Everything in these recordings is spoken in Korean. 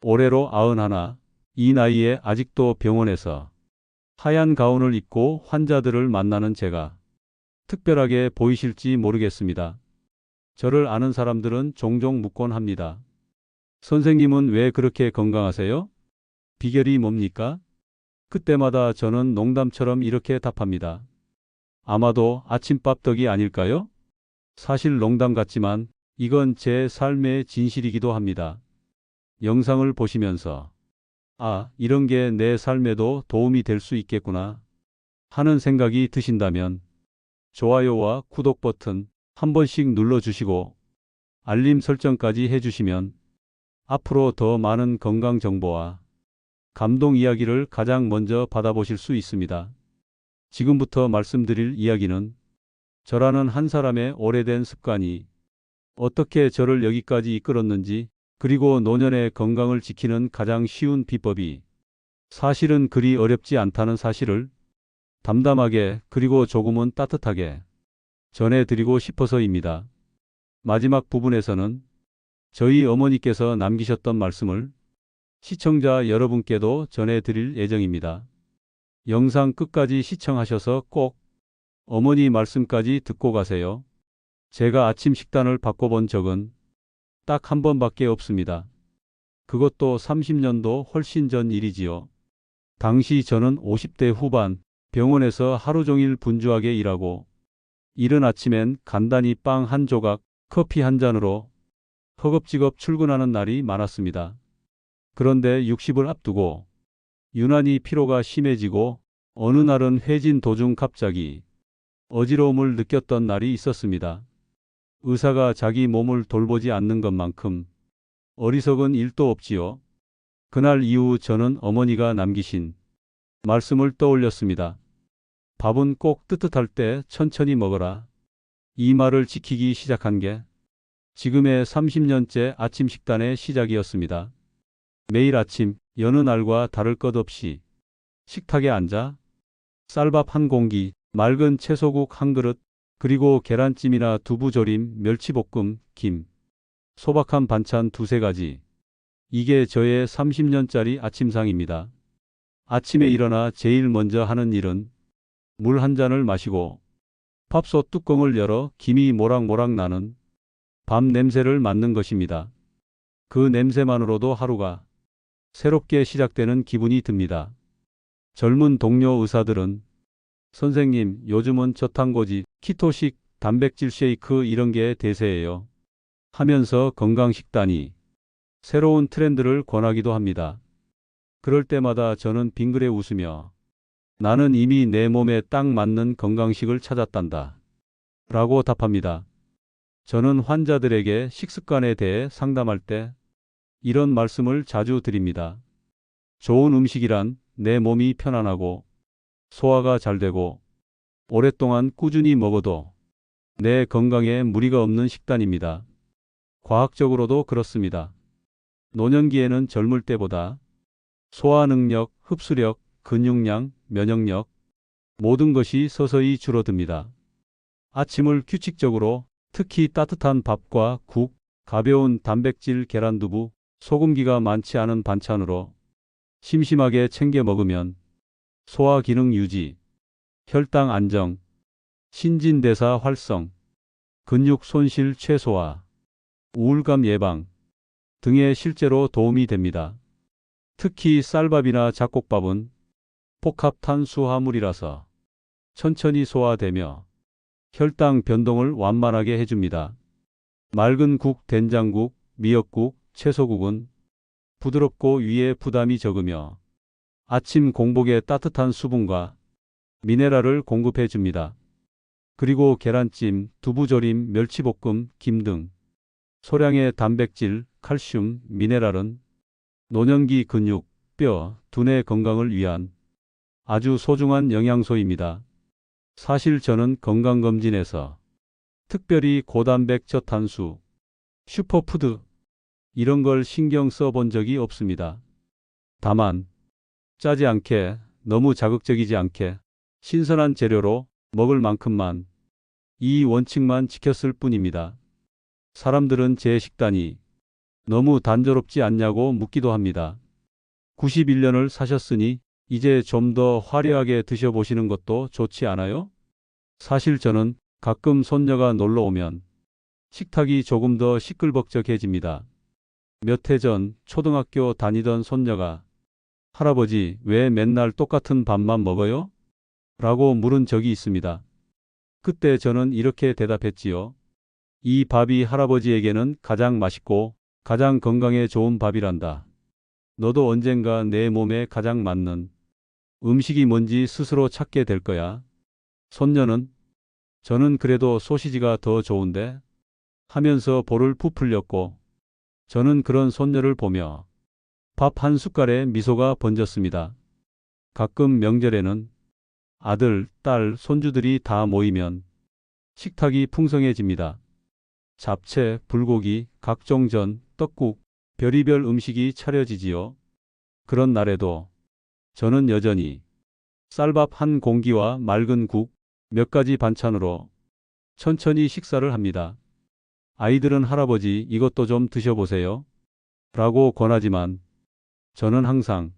올해로 91, 이 나이에 아직도 병원에서 하얀 가운을 입고 환자들을 만나는 제가 특별하게 보이실지 모르겠습니다. 저를 아는 사람들은 종종 묻곤 합니다. 선생님은 왜 그렇게 건강하세요? 비결이 뭡니까? 그때마다 저는 농담처럼 이렇게 답합니다. 아마도 아침밥 덕이 아닐까요? 사실 농담 같지만 이건 제 삶의 진실이기도 합니다. 영상을 보시면서 이런 게 내 삶에도 도움이 될 수 있겠구나 하는 생각이 드신다면 좋아요와 구독 버튼 한 번씩 눌러주시고 알림 설정까지 해주시면 앞으로 더 많은 건강 정보와 감동 이야기를 가장 먼저 받아보실 수 있습니다. 지금부터 말씀드릴 이야기는 저라는 한 사람의 오래된 습관이 어떻게 저를 여기까지 이끌었는지, 그리고 노년의 건강을 지키는 가장 쉬운 비법이 사실은 그리 어렵지 않다는 사실을 담담하게 그리고 조금은 따뜻하게 전해드리고 싶어서입니다. 마지막 부분에서는 저희 어머니께서 남기셨던 말씀을 시청자 여러분께도 전해드릴 예정입니다. 영상 끝까지 시청하셔서 꼭 어머니 말씀까지 듣고 가세요. 제가 아침 식단을 바꿔본 적은 딱 한 번밖에 없습니다. 그것도 30년도 훨씬 전 일이지요. 당시 저는 50대 후반, 병원에서 하루 종일 분주하게 일하고 이른 아침엔 간단히 빵 한 조각, 커피 한 잔으로 허겁지겁 출근하는 날이 많았습니다. 그런데 60을 앞두고 유난히 피로가 심해지고 어느 날은 회진 도중 갑자기 어지러움을 느꼈던 날이 있었습니다. 의사가 자기 몸을 돌보지 않는 것만큼 어리석은 일도 없지요. 그날 이후 저는 어머니가 남기신 말씀을 떠올렸습니다. 밥은 꼭 뜨뜻할 때 천천히 먹어라. 이 말을 지키기 시작한 게 지금의 30년째 아침 식단의 시작이었습니다. 매일 아침 여느 날과 다를 것 없이 식탁에 앉아 쌀밥 한 공기, 맑은 채소국 한 그릇, 그리고 계란찜이나 두부조림, 멸치볶음, 김, 소박한 반찬 두세 가지. 이게 저의 30년짜리 아침상입니다. 아침에 일어나 제일 먼저 하는 일은 물 한 잔을 마시고 밥솥 뚜껑을 열어 김이 모락모락 나는 밥 냄새를 맡는 것입니다. 그 냄새만으로도 하루가 새롭게 시작되는 기분이 듭니다. 젊은 동료 의사들은 선생님, 요즘은 저탄고지, 키토식, 단백질 쉐이크 이런 게 대세예요 하면서 건강식단이 새로운 트렌드를 권하기도 합니다. 그럴 때마다 저는 빙그레 웃으며 나는 이미 내 몸에 딱 맞는 건강식을 찾았단다 라고 답합니다. 저는 환자들에게 식습관에 대해 상담할 때 이런 말씀을 자주 드립니다. 좋은 음식이란 내 몸이 편안하고 소화가 잘 되고 오랫동안 꾸준히 먹어도 내 건강에 무리가 없는 식단입니다. 과학적으로도 그렇습니다. 노년기에는 젊을 때보다 소화 능력, 흡수력, 근육량, 면역력 모든 것이 서서히 줄어듭니다. 아침을 규칙적으로 특히 따뜻한 밥과 국, 가벼운 단백질 계란두부, 소금기가 많지 않은 반찬으로 심심하게 챙겨 먹으면 소화 기능 유지, 혈당 안정, 신진대사 활성, 근육 손실 최소화, 우울감 예방 등에 실제로 도움이 됩니다. 특히 쌀밥이나 잡곡밥은 복합 탄수화물이라서 천천히 소화되며 혈당 변동을 완만하게 해줍니다. 맑은 국, 된장국, 미역국, 채소국은 부드럽고 위에 부담이 적으며 아침 공복에 따뜻한 수분과 미네랄을 공급해 줍니다. 그리고 계란찜, 두부조림, 멸치볶음, 김 등 소량의 단백질, 칼슘, 미네랄은 노년기 근육, 뼈, 두뇌 건강을 위한 아주 소중한 영양소입니다. 사실 저는 건강검진에서 특별히 고단백 저탄수, 슈퍼푸드 이런 걸 신경 써본 적이 없습니다. 다만 짜지 않게, 너무 자극적이지 않게 신선한 재료로 먹을 만큼만 이 원칙만 지켰을 뿐입니다. 사람들은 제 식단이 너무 단조롭지 않냐고 묻기도 합니다. 91년을 사셨으니 이제 좀 더 화려하게 드셔보시는 것도 좋지 않아요? 사실 저는 가끔 손녀가 놀러 오면 식탁이 조금 더 시끌벅적해집니다. 몇 해 전 초등학교 다니던 손녀가 할아버지, 왜 맨날 똑같은 밥만 먹어요? 라고 물은 적이 있습니다. 그때 저는 이렇게 대답했지요. 이 밥이 할아버지에게는 가장 맛있고 가장 건강에 좋은 밥이란다. 너도 언젠가 내 몸에 가장 맞는 음식이 뭔지 스스로 찾게 될 거야. 손녀는 저는 그래도 소시지가 더 좋은데 하면서 볼을 부풀렸고 저는 그런 손녀를 보며 밥 한 숟갈에 미소가 번졌습니다. 가끔 명절에는 아들, 딸, 손주들이 다 모이면 식탁이 풍성해집니다. 잡채, 불고기, 각종 전, 떡국, 별의별 음식이 차려지지요. 그런 날에도 저는 여전히 쌀밥 한 공기와 맑은 국, 몇 가지 반찬으로 천천히 식사를 합니다. 아이들은 할아버지 이것도 좀 드셔보세요. 라고 권하지만 저는 항상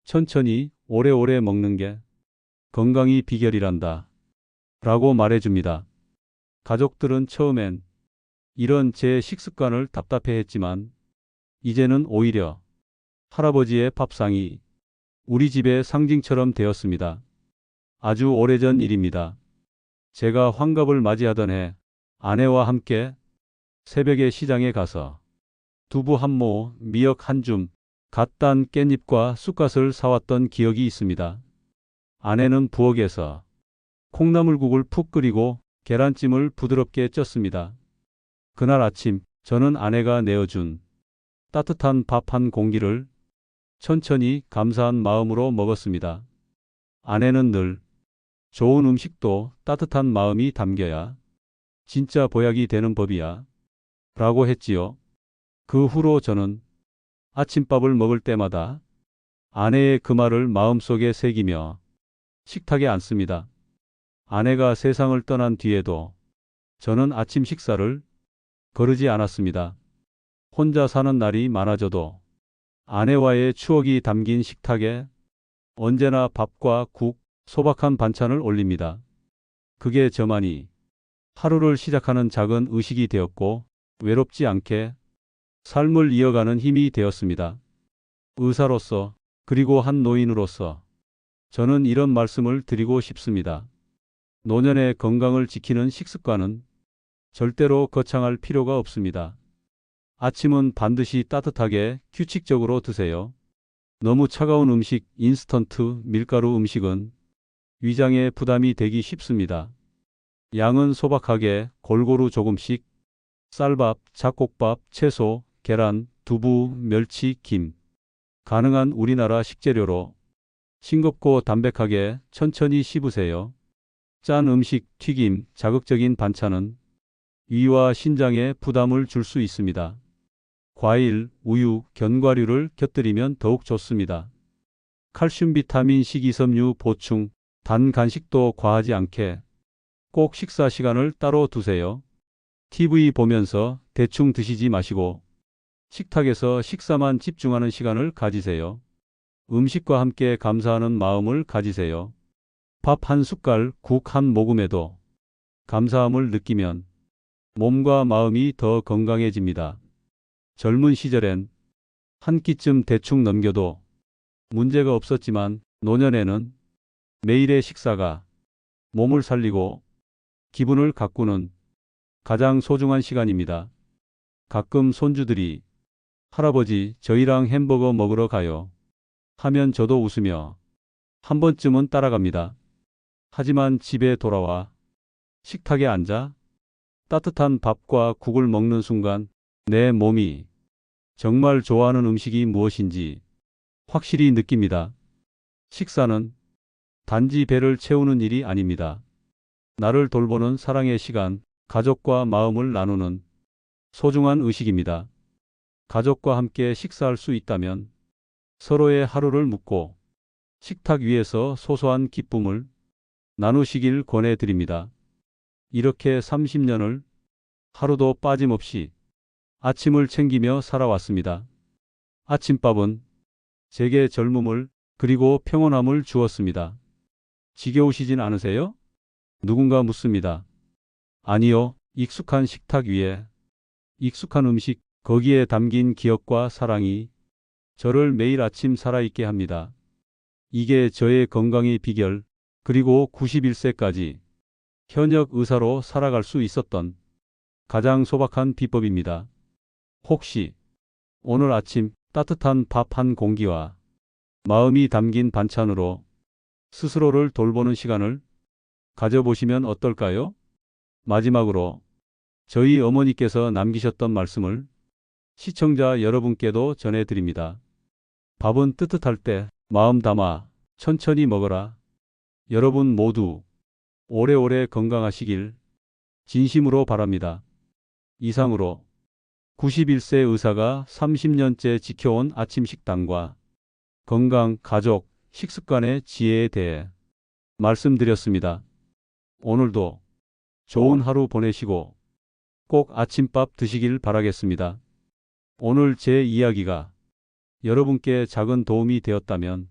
천천히 오래오래 먹는 게 건강이 비결이란다. 라고 말해줍니다. 가족들은 처음엔 이런 제 식습관을 답답해했지만 이제는 오히려 할아버지의 밥상이 우리 집의 상징처럼 되었습니다. 아주 오래전 일입니다. 제가 환갑을 맞이하던 해 아내와 함께 새벽에 시장에 가서 두부 한 모, 미역 한 줌, 갓 딴 깻잎과 쑥갓을 사왔던 기억이 있습니다. 아내는 부엌에서 콩나물국을 푹 끓이고 계란찜을 부드럽게 쪘습니다. 그날 아침 저는 아내가 내어준 따뜻한 밥 한 공기를 천천히 감사한 마음으로 먹었습니다. 아내는 늘 좋은 음식도 따뜻한 마음이 담겨야 진짜 보약이 되는 법이야. 라고 했지요. 그 후로 저는 아침밥을 먹을 때마다 아내의 그 말을 마음속에 새기며 식탁에 앉습니다. 아내가 세상을 떠난 뒤에도 저는 아침 식사를 거르지 않았습니다. 혼자 사는 날이 많아져도 아내와의 추억이 담긴 식탁에 언제나 밥과 국, 소박한 반찬을 올립니다. 그게 저만이 하루를 시작하는 작은 의식이 되었고 외롭지 않게 삶을 이어가는 힘이 되었습니다. 의사로서 그리고 한 노인으로서 저는 이런 말씀을 드리고 싶습니다. 노년의 건강을 지키는 식습관은 절대로 거창할 필요가 없습니다. 아침은 반드시 따뜻하게 규칙적으로 드세요. 너무 차가운 음식, 인스턴트, 밀가루 음식은 위장에 부담이 되기 쉽습니다. 양은 소박하게 골고루 조금씩 쌀밥, 잡곡밥, 채소, 계란, 두부, 멸치, 김. 가능한 우리나라 식재료로 싱겁고 담백하게 천천히 씹으세요. 짠 음식, 튀김, 자극적인 반찬은 위와 신장에 부담을 줄 수 있습니다. 과일, 우유, 견과류를 곁들이면 더욱 좋습니다. 칼슘, 비타민, 식이섬유 보충, 단 간식도 과하지 않게 꼭 식사 시간을 따로 두세요. TV 보면서 대충 드시지 마시고 식탁에서 식사만 집중하는 시간을 가지세요. 음식과 함께 감사하는 마음을 가지세요. 밥 한 숟갈, 국 한 모금에도 감사함을 느끼면 몸과 마음이 더 건강해집니다. 젊은 시절엔 한 끼쯤 대충 넘겨도 문제가 없었지만 노년에는 매일의 식사가 몸을 살리고 기분을 가꾸는 가장 소중한 시간입니다. 가끔 손주들이 할아버지 저희랑 햄버거 먹으러 가요 하면 저도 웃으며 한 번쯤은 따라갑니다. 하지만 집에 돌아와 식탁에 앉아 따뜻한 밥과 국을 먹는 순간 내 몸이 정말 좋아하는 음식이 무엇인지 확실히 느낍니다. 식사는 단지 배를 채우는 일이 아닙니다. 나를 돌보는 사랑의 시간, 가족과 마음을 나누는 소중한 의식입니다. 가족과 함께 식사할 수 있다면 서로의 하루를 묻고 식탁 위에서 소소한 기쁨을 나누시길 권해드립니다. 이렇게 30년을 하루도 빠짐없이 아침을 챙기며 살아왔습니다. 아침밥은 제게 젊음을 그리고 평온함을 주었습니다. 지겨우시진 않으세요? 누군가 묻습니다. 아니요, 익숙한 식탁 위에 익숙한 음식, 거기에 담긴 기억과 사랑이 저를 매일 아침 살아있게 합니다. 이게 저의 건강의 비결, 그리고 91세까지 현역 의사로 살아갈 수 있었던 가장 소박한 비법입니다. 혹시 오늘 아침 따뜻한 밥 한 공기와 마음이 담긴 반찬으로 스스로를 돌보는 시간을 가져보시면 어떨까요? 마지막으로 저희 어머니께서 남기셨던 말씀을 시청자 여러분께도 전해드립니다. 밥은 뜨뜻할 때 마음 담아 천천히 먹어라. 여러분 모두 오래오래 건강하시길 진심으로 바랍니다. 이상으로 91세 의사가 30년째 지켜온 아침 식단과 건강, 가족, 식습관의 지혜에 대해 말씀드렸습니다. 오늘도 좋은 하루 보내시고 꼭 아침밥 드시길 바라겠습니다. 오늘 제 이야기가 여러분께 작은 도움이 되었다면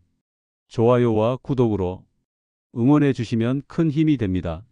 좋아요와 구독으로 응원해 주시면 큰 힘이 됩니다.